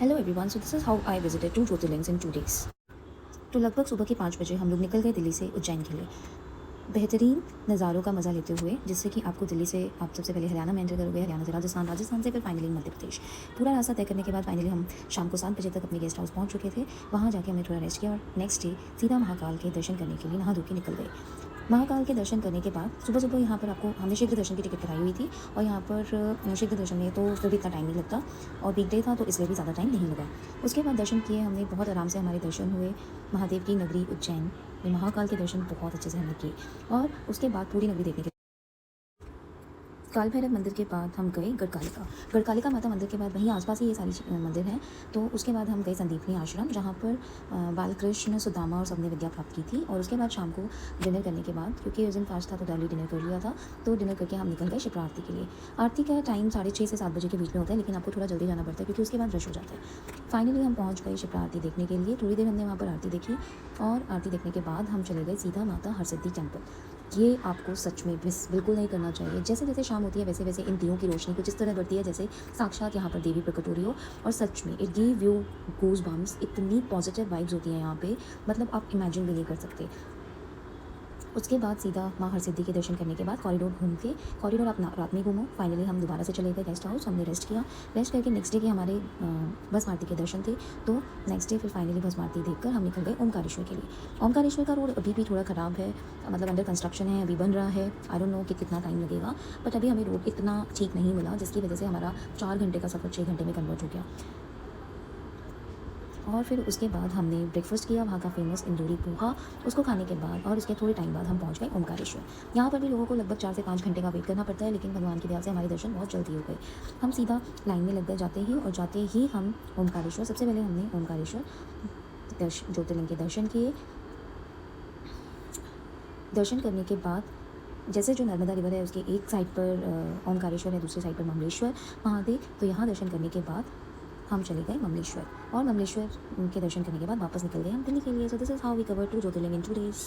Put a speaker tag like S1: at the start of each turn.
S1: Hello everyone, so this is how I visited 2 jyotirlingas in 2 days. तो लगभग सुबह के 5 बजे हम लोग निकल गए दिल्ली से उज्जैन के लिए। बेहतरीन नज़ारों का मज़ा लेते हुए, जिससे कि आपको दिल्ली से आप सबसे पहले हरियाणा में एंटर करोगे, हरियाणा से राजस्थान, राजस्थान से फिर फाइनली मध्य प्रदेश। पूरा रास्ता तय करने के बाद फाइनली हम शाम को 7 बजे तक अपने गेस्ट हाउस पहुंच चुके थे। वहाँ जाके हमने थोड़ा रेस्ट किया और नेक्स्ट डे सीधा महाकाल के दर्शन करने के लिए नहा धो के निकल गए। महाकाल के दर्शन करने के बाद सुबह सुबह यहाँ पर आपको हमने शीघ्र दर्शन की टिकट कराई हुई थी और यहाँ पर शीघ्र दर्शन में तो फिर भी इतना टाइम नहीं लगता और वीकडे था तो इसलिए भी ज़्यादा टाइम नहीं लगा। उसके बाद दर्शन किए हमने, बहुत आराम से हमारे दर्शन हुए। महादेव की नगरी उज्जैन में महाकाल के दर्शन बहुत अच्छे से हमने किए और उसके बाद पूरी नगरी देखने के काल भैरव मंदिर के बाद हम गए गढ़कालिका माता मंदिर के बाद वहीं आसपास ही ये सारी मंदिर हैं। तो उसके बाद हम गए संदीपनी आश्रम, जहाँ पर बालकृष्ण, सुदामा और सबने विद्या प्राप्त की थी। और उसके बाद शाम को डिनर करने के बाद, क्योंकि उस दिन फास्ट था तो अर्ली डिनर कर लिया था, तो डिनर करके हम निकल गए शिप्रा आरती के लिए। आरती का टाइम 6:30 से 7 बजे के बीच में होता है, लेकिन आपको थोड़ा जल्दी जाना पड़ता है क्योंकि उसके बाद रश हो जाता है। फाइनली हम पहुँच गए शिप्रा आरती देखने के लिए। थोड़ी देर हमने वहाँ पर आरती देखी और आरती देखने के बाद हम चले गए सीधा माता हरसिद्धि टेम्पल। ये आपको सच में मिस बिल्कुल नहीं करना चाहिए। जैसे जैसे शाम होती है वैसे वैसे इन दियों की रोशनी कुछ इस तरह बढ़ती है जैसे साक्षात यहाँ पर देवी प्रकट हो रही हो। और सच में it give you goosebumps, इतनी पॉजिटिव वाइब्स होती हैं यहाँ पे, मतलब आप इमेजिन भी नहीं कर सकते। उसके बाद सीधा माँ हरसिद्धि के दर्शन करने के बाद कॉरिडोर घूम के, कॉरिडोर आप रात में घूमो। फाइनली हम दोबारा से चले गए गेस्ट हाउस, हमने रेस्ट किया। रेस्ट करके नेक्स्ट डे के हमारे भस्म आरती के दर्शन थे, तो नेक्स्ट डे फिर फाइनली भस्म आरती देखकर हम निकल गए ओमकारेश्वर के लिए। ओमकारेश्वर का रोड अभी भी थोड़ा ख़राब है, मतलब अंडर कंस्ट्रक्शन है, अभी बन रहा है। आई डोंट नो कि कितना टाइम लगेगा, बट अभी हमें रोड इतना ठीक नहीं मिला, जिसकी वजह से हमारा 4 घंटे का सफ़र 6 घंटे में कन्वर्ट हो गया। और फिर उसके बाद हमने ब्रेकफास्ट किया वहाँ का फेमस इंदौरी पोहा। उसको खाने के बाद और उसके थोड़े टाइम बाद हम पहुँच गए ओमकारेश्वर। यहाँ पर भी लोगों को लगभग 4 से 5 घंटे का वेट करना पड़ता है, लेकिन भगवान की दया से हमारे दर्शन बहुत जल्दी हो गए। हम सीधा लाइन में लग गए जाते ही हम ओमकारेश्वर, सबसे पहले हमने ओमकारेश्वर ज्योतिर्लिंग के दर्शन किए। दर्शन करने के बाद जैसे जो नर्मदा रिवर है उसके एक साइड पर ओमकारेश्वर है, दूसरी साइड पर ममलेश्वर महादेव। तो यहाँ दर्शन करने के बाद हम चले गए ममलेश्वर, और ममलेश्वर के दर्शन करने के बाद वापस निकल गए हम दिल्ली के लिए। So this is how we cover 2 jyotirlinga in 2 days.